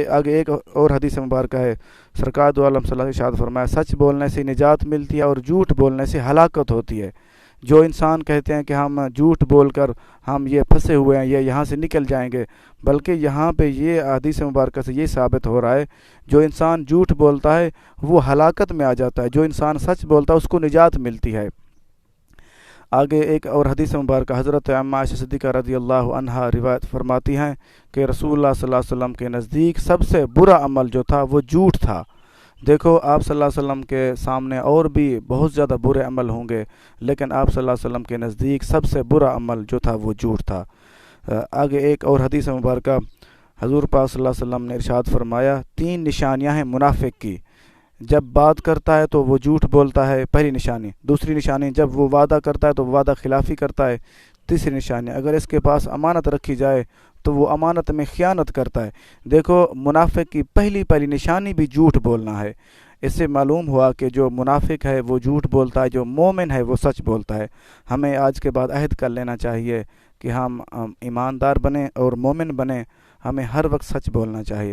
آگے ایک اور حدیث مبارکہ ہے، سرکار دو عالم صلی اللہ علیہ وسلم نے ارشاد فرمایا، سچ بولنے سے نجات ملتی ہے اور جھوٹ بولنے سے ہلاکت ہوتی ہے۔ جو انسان کہتے ہیں کہ ہم جھوٹ بول کر ہم یہ پھنسے ہوئے ہیں، یہ یہاں سے نکل جائیں گے، بلکہ یہاں پہ یہ حدیث مبارکہ سے یہ ثابت ہو رہا ہے، جو انسان جھوٹ بولتا ہے وہ ہلاکت میں آ جاتا ہے، جو انسان سچ بولتا ہے اس کو نجات ملتی ہے۔ آگے ایک اور حدیث مبارکہ حضرت عائشہ عائشہ صدیقہ رضی اللہ عنہا روایت فرماتی ہیں کہ رسول اللہ صلی اللہ علیہ وسلم کے نزدیک سب سے برا عمل جو تھا وہ جھوٹ تھا۔ دیکھو، آپ صلی اللہ علیہ وسلم کے سامنے اور بھی بہت زیادہ برے عمل ہوں گے، لیکن آپ صلی اللہ علیہ وسلم کے نزدیک سب سے برا عمل جو تھا وہ جھوٹ تھا۔ آگے ایک اور حدیث مبارکہ حضور پاک صلی اللہ علیہ وسلم نے ارشاد فرمایا، تین نشانیاں ہیں منافق کی، جب بات کرتا ہے تو وہ جھوٹ بولتا ہے، پہلی نشانی۔ دوسری نشانی، جب وہ وعدہ کرتا ہے تو وہ وعدہ خلافی کرتا ہے۔ تیسری نشانی، اگر اس کے پاس امانت رکھی جائے تو وہ امانت میں خیانت کرتا ہے۔ دیکھو، منافق کی پہلی نشانی بھی جھوٹ بولنا ہے۔ اس سے معلوم ہوا کہ جو منافق ہے وہ جھوٹ بولتا ہے، جو مومن ہے وہ سچ بولتا ہے۔ ہمیں آج کے بعد عہد کر لینا چاہیے کہ ہم ایماندار بنیں اور مومن بنیں، ہمیں ہر وقت سچ بولنا چاہیے۔